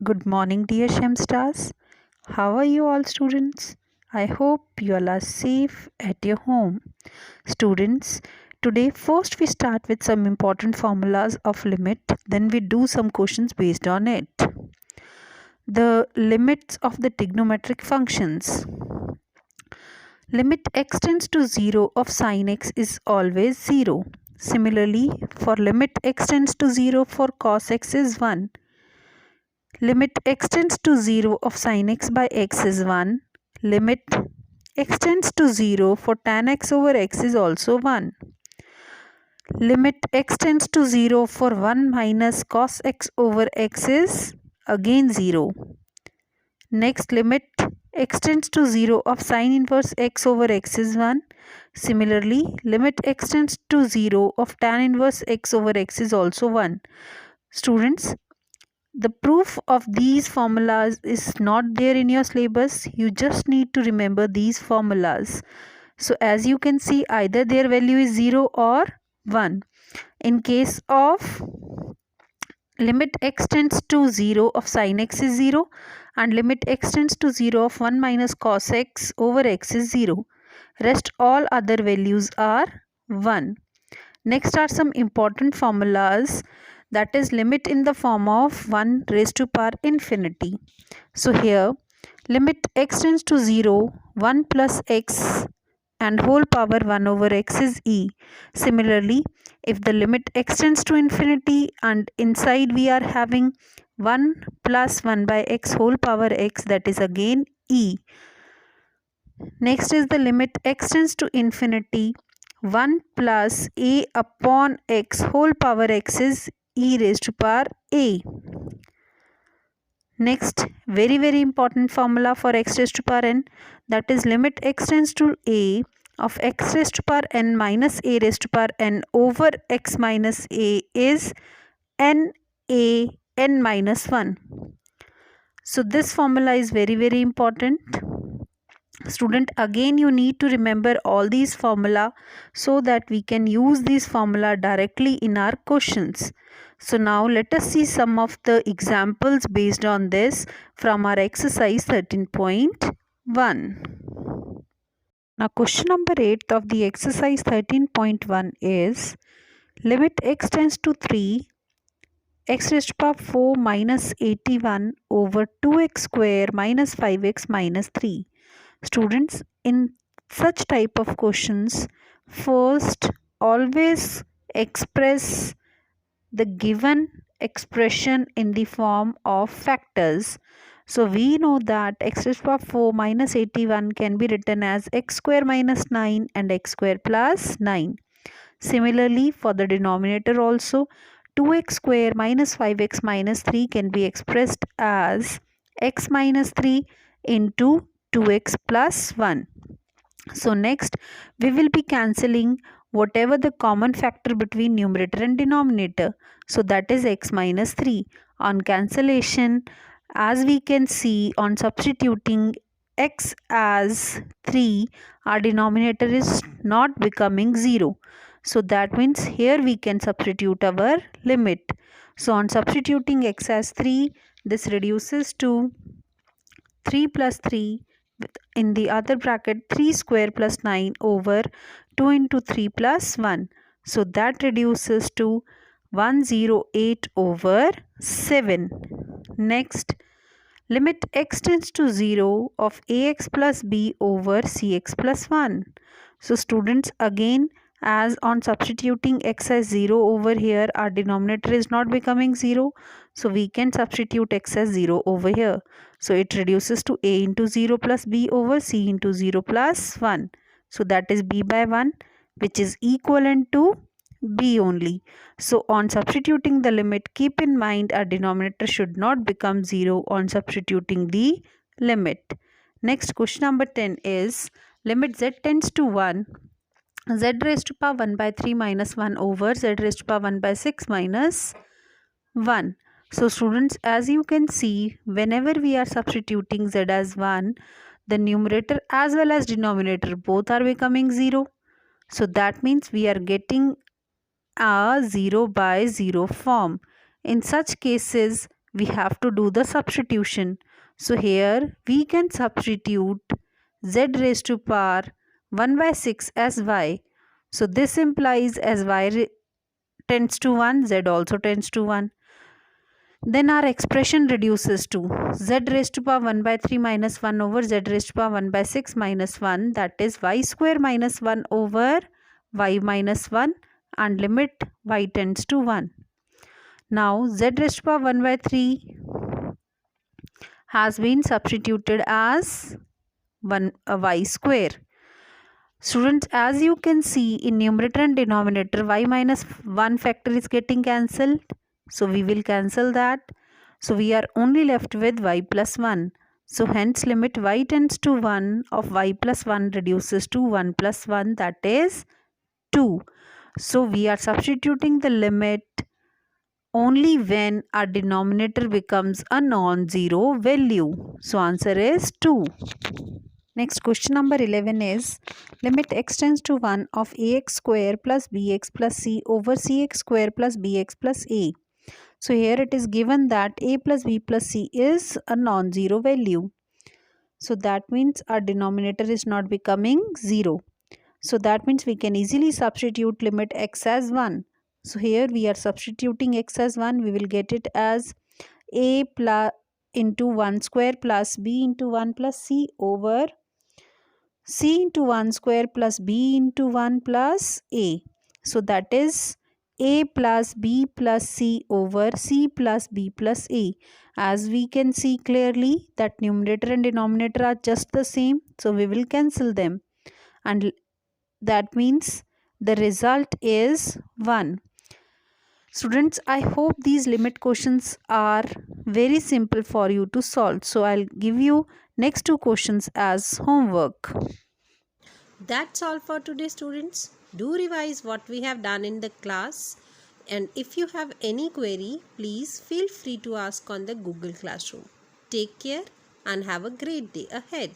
Good morning, dear Shem Stars. How are you all, students? I hope you all are safe at your home. Students, today first we start with some important formulas of limit, then we do some questions based on it. The limits of the trigonometric functions. Limit x tends to 0 of sin x is always 0. Similarly, for limit x tends to 0 for cos x is 1. Limit x tends to 0 of sin x by x is 1. Limit x tends to 0 for tan x over x is also 1. Limit x tends to 0 for 1 minus cos x over x is again 0. Next, limit x tends to 0 of sin inverse x over x is 1. Similarly, limit x tends to 0 of tan inverse x over x is also 1. Students, the proof of these formulas is not there in your syllabus. You just need to remember these formulas. So as you can see, either their value is 0 or 1. In case of limit x tends to 0 of sin x is 0 and limit x tends to 0 of 1 minus cos x over x is 0. Rest all other values are 1. Next are some important formulas, that is limit in the form of 1 raised to power infinity. So here limit x tends to 0, 1 plus x and whole power 1 over x is e. Similarly, if the limit x tends to infinity and inside we are having 1 plus 1 by x whole power x, that is again e. Next is the limit x tends to infinity, 1 plus a upon x whole power x is e raised to power a. Next, very important formula for x raised to power n, that is limit x tends to a of x raised to power n minus a raised to power n over x minus a is n a n minus 1. So this formula is very important. Student, again you need to remember all these formula so that we can use these formula directly in our questions. So now let us see some of the examples based on this from our exercise 13.1. Now question number 8 of the exercise 13.1 is limit x tends to 3 x raised to power 4 minus 81 over 2x square minus 5x minus 3. Students, in such type of questions, first always express the given expression in the form of factors. So we know that x raised to power 4 minus 81 can be written as x square minus 9 and x square plus 9. Similarly, for the denominator also, 2x square minus 5x minus 3 can be expressed as x minus 3 into 2x plus 1. So next we will be cancelling whatever the common factor between numerator and denominator. So that is x minus 3. On cancellation, as we can see, on substituting x as 3, our denominator is not becoming 0. So that means here we can substitute our limit. So on substituting x as 3, this reduces to 3 plus 3 in the other bracket 3 square plus 9 over 2 into 3 plus 1. So that reduces to 108 over 7. Next, limit x tends to 0 of ax plus b over cx plus 1. So students, again, as on substituting x as 0 over here, our denominator is not becoming 0. So we can substitute x as 0 over here. So it reduces to a into 0 plus b over c into 0 plus 1. So that is b by 1, which is equivalent to b only. So on substituting the limit, keep in mind our denominator should not become 0 on substituting the limit. Next, question number 10 is limit z tends to 1, z raised to power 1 by 3 minus 1 over z raised to power 1 by 6 minus 1. So students, as you can see, whenever we are substituting z as 1, the numerator as well as denominator both are becoming 0. So that means we are getting a 0 by 0 form. In such cases, we have to do the substitution. So here we can substitute z raised to power 1 by 6 as y. So this implies as y tends to 1, z also tends to 1. Then our expression reduces to z raised to power 1 by 3 minus 1 over z raised to power 1 by 6 minus 1, that is y square minus 1 over y minus 1, and limit y tends to 1. Now z raised to power 1 by 3 has been substituted as y square. Students, as you can see in numerator and denominator, y minus 1 factor is getting cancelled. So we will cancel that. So we are only left with y plus 1. So hence limit y tends to 1 of y plus 1 reduces to 1 plus 1, that is 2. So we are substituting the limit only when our denominator becomes a non-zero value. So answer is 2. Next, question number 11 is limit x tends to 1 of ax square plus bx plus c over cx square plus bx plus a. So here it is given that a plus b plus c is a non-zero value. So that means our denominator is not becoming 0. So that means we can easily substitute limit x as 1. So here we are substituting x as 1. We will get it as a plus into 1 square plus b into 1 plus c over c into 1 square plus b into 1 plus a. So that is a plus b plus c over c plus b plus a. As we can see clearly that numerator and denominator are just the same. So we will cancel them. And that means the result is 1. Students, I hope these limit questions are very simple for you to solve. So I'll give you next 2 questions as homework. That's all for today, students. Do revise what we have done in the class. And if you have any query, please feel free to ask on the Google Classroom. Take care and have a great day ahead.